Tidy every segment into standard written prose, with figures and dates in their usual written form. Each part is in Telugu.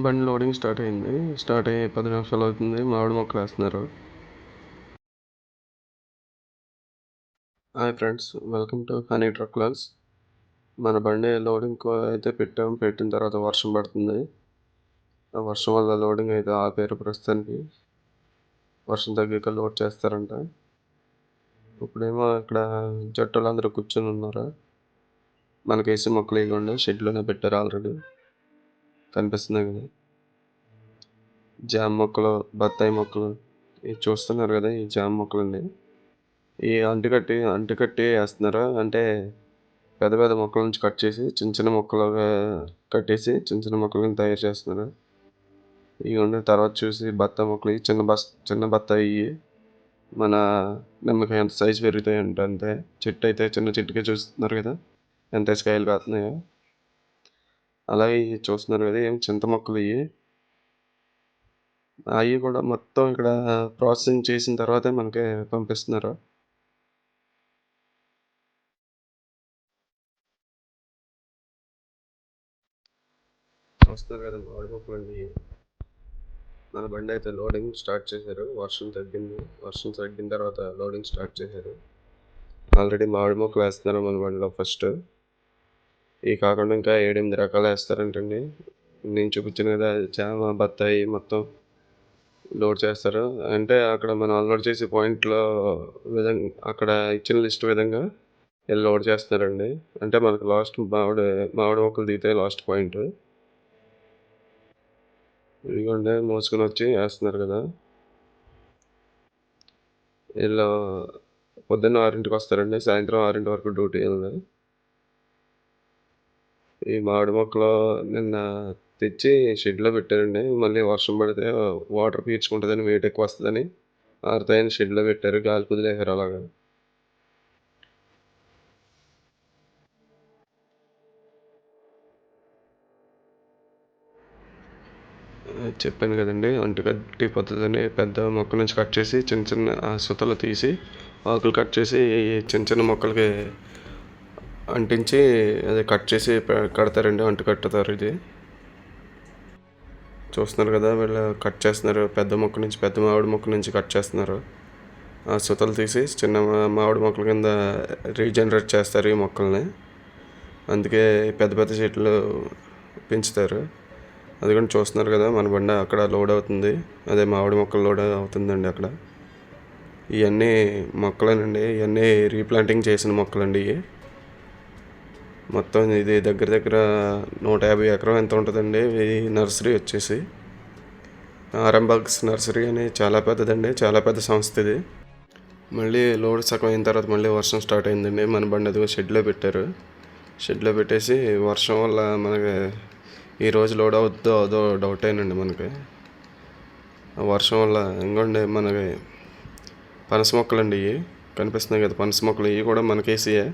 బండి లోడింగ్ స్టార్ట్ అయింది. స్టార్ట్ అయ్యి 10 నిమిషాలు అవుతుంది. మామిడి మొక్కలు వేస్తున్నారు. Hi friends, welcome to honey truck vlogs. మన బండి లోడింగ్ అయితే పెట్టిన తర్వాత వర్షం పడుతుంది. ఆ వర్షం వల్ల లోడింగ్ అయితే ఆపేరు ప్రస్తుతానికి. వర్షం తగ్గాక లోడ్ చేస్తారంట. ఇప్పుడేమో ఇక్కడ జట్టులందరూ కూర్చొని ఉన్నారు. మనకేసి మొక్కలు ఇవ్వకుండా షెడ్లోనే పెట్టారు ఆల్రెడీ. కనిపిస్తున్నాయి కదా, జామ మొక్కలు, బత్తాయి మొక్కలు. ఇవి చూస్తున్నారు కదా, ఈ జామ మొక్కలండి. ఈ అంటుకట్టి వేస్తున్నారు. అంటే పెద్ద పెద్ద మొక్కల నుంచి కట్ చేసి చిన్న చిన్న మొక్కలుగా కట్టేసి చిన్న చిన్న మొక్కలను తయారు చేస్తున్నారు. ఇవి తర్వాత చూసి బత్తాయి మొక్కలు, చిన్న బత్తాయి మన నిమ్మకాయ ఎంత సైజు పెరుగుతాయి అంటే అంతే. చెట్టు అయితే చిన్న చెట్టుకే చూస్తున్నారు కదా ఎంత కాయలు కాస్తున్నాయో. అలాగే చూస్తున్నారు కదా, ఏం చింత మొక్కలు ఇవి. అవి కూడా మొత్తం ఇక్కడ ప్రాసెసింగ్ చేసిన తర్వాతే మనకి పంపిస్తున్నారు. చూస్తున్నారు కదా, మామిడి మొక్కలు అండి. మన బండి అయితే లోడింగ్ స్టార్ట్ చేశారు. వర్షం తగ్గిన తర్వాత లోడింగ్ స్టార్ట్ చేశారు. ఆల్రెడీ మామిడి మొక్కలు వేస్తున్నారు మన బండిలో ఫస్ట్. ఇవి కాకుండా ఇంకా 7-8 రకాలు వేస్తారంటండి. నేను చూపించిన కదా, జామ, బత్తాయి మొత్తం లోడ్ చేస్తారు. అంటే అక్కడ మనం అన్లోడ్ చేసే పాయింట్లో అక్కడ ఇచ్చిన లిస్ట్ విధంగా వీళ్ళు లోడ్ చేస్తున్నారండి. అంటే మనకు లాస్ట్ మామిడి మొక్కలు దిగితే లాస్ట్ పాయింట్. ఇదిగోండి, మోసుకొని వచ్చి వేస్తున్నారు కదా. వీళ్ళు పొద్దున్న 6ంటికి వస్తారండి, సాయంత్రం 6 వరకు డ్యూటీ వెళ్ళి. ఈ మామిడి మొక్కలు నిన్న తెచ్చి షెడ్లో పెట్టారండి. మళ్ళీ వర్షం పడితే వాటర్ పీల్చుకుంటుందని, వెయిట్ ఎక్కువ వస్తుందని ఆరుతాయని షెడ్లో పెట్టారు. గాలి కుదిలేశారు అలాగా. చెప్పాను కదండి, అంటుకట్టి పద్ధతిని పెద్ద మొక్క నుంచి కట్ చేసి చిన్న చిన్న సుతలు తీసి ఆకులు కట్ చేసి చిన్న చిన్న మొక్కలకి అంటించి అది కట్ చేసి కడతారండి, అంటు కట్టుతారు. ఇది చూస్తున్నారు కదా, వీళ్ళు కట్ చేస్తున్నారు. పెద్ద మామిడి మొక్క నుంచి కట్ చేస్తున్నారు. ఆ సుతలు తీసి చిన్న మామిడి మొక్కల కింద రీజనరేట్ చేస్తారు ఈ మొక్కల్ని. అందుకే పెద్ద పెద్ద చెట్లు పెంచుతారు. అది కూడా చూస్తున్నారు కదా, మన బండి అక్కడ లోడ్ అవుతుంది. అదే మామిడి మొక్కలు లోడ్ అవుతుందండి అక్కడ. ఇవన్నీ మొక్కలేనండి, ఇవన్నీ రీప్లాంటింగ్ చేసిన మొక్కలండి. ఇవి మొత్తం ఇది దగ్గర 150 ఎకరం ఎంత ఉంటుందండి. ఈ నర్సరీ వచ్చేసి ఆరంబగ్స్ నర్సరీ అని చాలా పెద్దదండి, చాలా పెద్ద సంస్థ ఇది. మళ్ళీ లోడ్ సగం అయిన తర్వాత మళ్ళీ వర్షం స్టార్ట్ అయిందండి. మన బండి అదిగో షెడ్లో పెట్టారు. షెడ్లో పెట్టేసి వర్షం వల్ల మనకి ఈరోజు లోడ్ అవుద్దో అదో డౌట్ అయినండి మనకి. వర్షం వల్ల ఇంకోండి మనకి పనస మొక్కలండి. ఇవి కనిపిస్తున్నాయి కదా, పనస మొక్కలు. ఇవి కూడా మనకేసియే.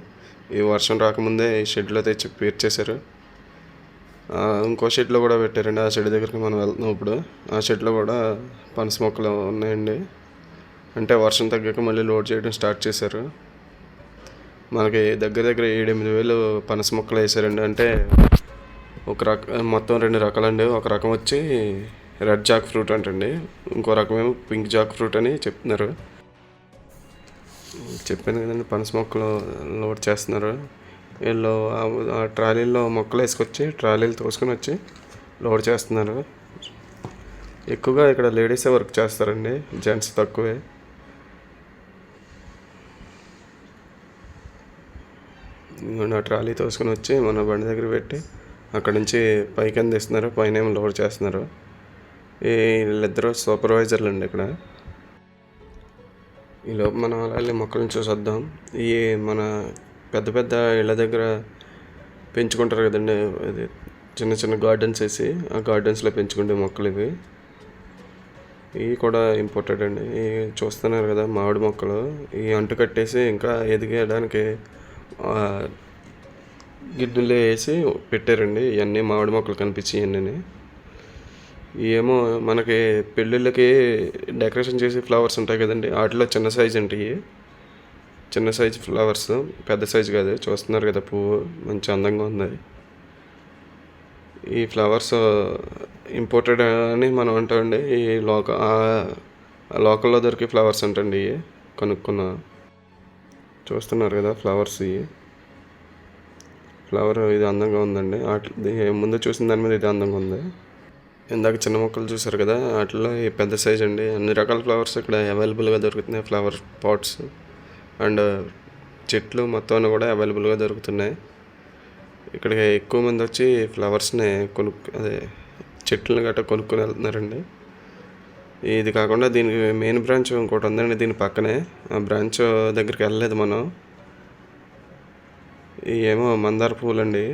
ఈ వర్షం రాకముందే ఈ షెడ్లో తెచ్చి పేర్చేశారు. ఇంకో షెడ్లో కూడా పెట్టారండి. ఆ షెడ్ దగ్గరికి మనం వెళ్తున్నాం ఇప్పుడు. ఆ షెడ్లో కూడా పనస మొక్కలు ఉన్నాయండి. అంటే వర్షం తగ్గాక మళ్ళీ లోడ్ చేయడం స్టార్ట్ చేశారు. మనకి దగ్గర 7-8 వేలు పనస మొక్కలు వేసారండి. అంటే మొత్తం 2 రకాలండి. ఒక రకం వచ్చి రెడ్ జాక్ ఫ్రూట్ అంటండి, ఇంకో రకమేమో పింక్ జాక్ ఫ్రూట్ అని చెప్తున్నారు. చెప్పాను కదండి, పనస మొక్కలు లోడ్ చేస్తున్నారు వీళ్ళు. ఆ ట్రాలీల్లో మొక్కలు వేసుకొచ్చి ట్రాలీలు తోసుకొని వచ్చి లోడ్ చేస్తున్నారు. ఎక్కువగా ఇక్కడ లేడీసే వర్క్ చేస్తారండి, జెంట్స్ తక్కువే. ఆ ట్రాలీ తోసుకొని వచ్చి మన బండి దగ్గర పెట్టి అక్కడి నుంచి పైకి అందిస్తున్నారు. పైన ఏమో లోడ్ చేస్తున్నారు. వీళ్ళిద్దరూ సూపర్వైజర్లు అండి ఇక్కడ. ఈలోపు మనం అలాగే మొక్కలను చూసొద్దాం. ఇవి మన పెద్ద ఇళ్ళ దగ్గర పెంచుకుంటారు కదండి, అది చిన్న చిన్న గార్డెన్స్ వేసి ఆ గార్డెన్స్లో పెంచుకుంటే మొక్కలు ఇవి కూడా ఇంపార్టెంట్ అండి. ఇవి చూస్తున్నారు కదా, మామిడి మొక్కలు. ఇవి అంటు కట్టేసి ఇంకా ఎదిగేయడానికి గిడ్డలు వేసి పెట్టారండి. ఇవన్నీ మామిడి మొక్కలు కనిపించి ఇవన్నీ. ఏమో మనకి పెళ్ళిళ్ళకి డెకరేషన్ చేసే ఫ్లవర్స్ ఉంటాయి కదండి, వాటిలో చిన్న సైజు ఉంటాయి. చిన్న సైజు ఫ్లవర్స్, పెద్ద సైజు కాదు. చూస్తున్నారు కదా, పువ్వు మంచి అందంగా ఉంది. ఈ ఫ్లవర్స్ ఇంపోర్టెడ్ అని మనం అంటామండి. ఈ లోకల్లో దొరికే ఫ్లవర్స్ అంటండి ఇవి కొనుక్కున్న. చూస్తున్నారు కదా ఫ్లవర్స్. ఇవి ఫ్లవర్ ఇది అందంగా ఉందండి. ముందు చూసిన దాని మీద ఇది అందంగా ఉంది. ఇందాక చిన్న మొక్కలు చూసారు కదా, వాటిలో ఈ పెద్ద సైజ్ అండి. అన్ని రకాల ఫ్లవర్స్ ఇక్కడ అవైలబుల్గా దొరుకుతున్నాయి. ఫ్లవర్ పాట్స్ అండ్ చెట్లు మొత్తం కూడా అవైలబుల్గా దొరుకుతున్నాయి. ఇక్కడికి ఎక్కువ మంది వచ్చి ఫ్లవర్స్ని అదే చెట్లను గట్రా కొనుక్కొని వెళ్తున్నారండి. ఇది కాకుండా దీనికి మెయిన్ బ్రాంచ్ ఇంకోటి ఉందండి దీని పక్కనే. ఆ బ్రాంచ్ దగ్గరికి వెళ్ళలేదు మనం. ఏమో మందార పువ్వులు అండి.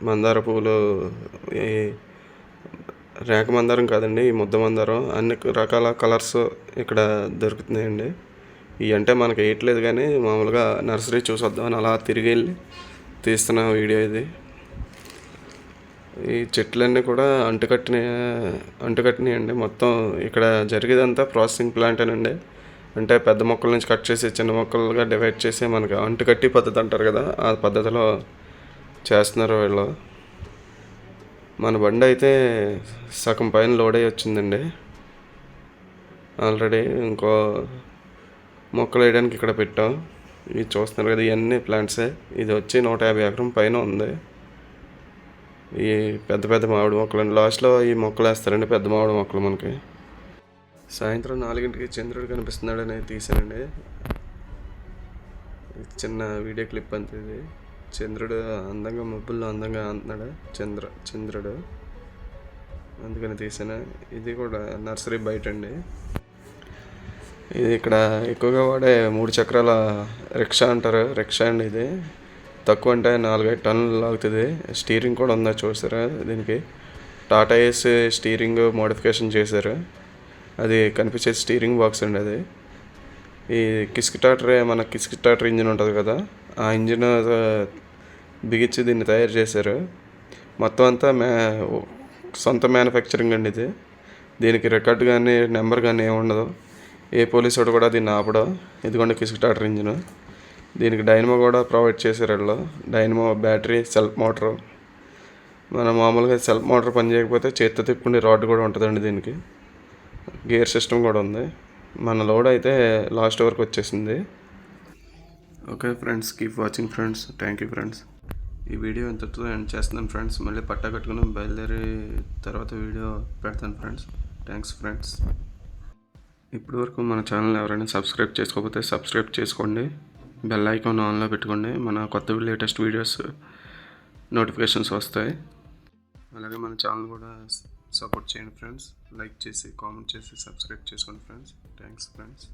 మందార పువ్వులు ఈ రేఖ మందారం కాదండి, ఈ ముద్ద మందారం. అన్ని రకాల కలర్స్ ఇక్కడ దొరుకుతున్నాయండి. ఇవి అంటే మనకి వేయట్లేదు కానీ మామూలుగా నర్సరీ చూసొద్దామని అలా తిరిగి వెళ్ళి తీస్తున్న వీడియో ఇది. ఈ చెట్లన్నీ కూడా అంటుకట్టినాయి అండి. మొత్తం ఇక్కడ జరిగేదంతా ప్రాసెసింగ్ ప్లాంట్ అనండి. అంటే పెద్ద మొక్కల నుంచి కట్ చేసి చిన్న మొక్కలుగా డివైడ్ చేసి మనకి అంటుకట్టి పద్ధతి అంటారు కదా, ఆ పద్ధతిలో చేస్తున్నారు వీళ్ళు. మన బండి అయితే సగం పైన లోడ్ అయ్యి వచ్చిందండి ఆల్రెడీ. ఇంకో మొక్కలు వేయడానికి ఇక్కడ పెట్టాం. ఇది చూస్తున్నారు కదా, ఇవన్నీ ప్లాంట్సే. ఇది వచ్చి 150 ఎకరం పైన ఉంది. ఈ పెద్ద పెద్ద మామిడి మొక్కలు అండి. లాస్ట్లో ఈ మొక్కలు వేస్తారండి, పెద్ద మామిడి మొక్కలు. మనకి సాయంత్రం 4 చంద్రుడు కనిపిస్తున్నాడని తీసానండి. చిన్న వీడియో క్లిప్ అంతే ఇది. చంద్రుడు అందంగా మబ్బుల్లో అందంగా అంటున్నాడు చంద్రుడు, అందుకని తీసాను. ఇది కూడా నర్సరీ బయట అండి. ఇది ఇక్కడ ఎక్కువగా వాడే 3 చక్రాల రిక్షా అంటారు. రిక్షా అండి ఇది. తక్కువ అంటే 4-5 టన్నులు లాగుతుంది. స్టీరింగ్ కూడా ఉందా చూసారా దీనికి. టాటా ఏస్ స్టీరింగ్ మోడిఫికేషన్ చేశారు. అది కనిపించే స్టీరింగ్ బాక్స్ అండి అది. ఈ కిస్క్ టాటర్ ఇంజిన్ ఉంటుంది కదా, ఆ ఇంజిన్ బిగించి దీన్ని తయారు చేశారు. మొత్తం అంతా సొంత మ్యానుఫ్యాక్చరింగ్ అండి ఇది. దీనికి రికార్డ్ కానీ నెంబర్ కానీ ఏమి ఉండదు. ఏ పోలీసు వాడు కూడా దీన్ని ఆపడం. ఇదిగోండి కిస్క్ టాటర్ ఇంజిన్. దీనికి డైనమో కూడా ప్రొవైడ్ చేశారు వాళ్ళు. Dynamo, battery, self motor. మనం మామూలుగా సెల్ఫ్ మోటార్ పని చేయకపోతే చేత్తో తిప్పుకునే రాడ్ కూడా ఉంటుందండి దీనికి. గేర్ సిస్టమ్ కూడా ఉంది. మన లోడ్ అయితే లాస్ట్ వరకు వచ్చేసింది. Okay friends, keep watching friends. Thank you friends. ఈ వీడియో ఇంతటితో ఎండ్ చేస్తున్నాను ఫ్రెండ్స్. మళ్ళీ పట్టా కట్టుకుని బయలుదేరి తర్వాత వీడియో పెడతాను ఫ్రెండ్స్. Thanks friends. ఇప్పటివరకు మన ఛానల్ ఎవరైనా సబ్స్క్రైబ్ చేసుకోకపోతే సబ్స్క్రైబ్ చేసుకోండి. బెల్ ఐకాన్ ఆన్లో పెట్టుకోండి. మన కొత్త లేటెస్ట్ వీడియోస్ నోటిఫికేషన్స్ వస్తాయి. అలాగే మన ఛానల్ కూడా సపోర్ట్ చేయండి ఫ్రెండ్స్. లైక్ చేసి, కామెంట్ చేసి, సబ్స్క్రైబ్ చేసుకోండి ఫ్రెండ్స్. Thanks friends.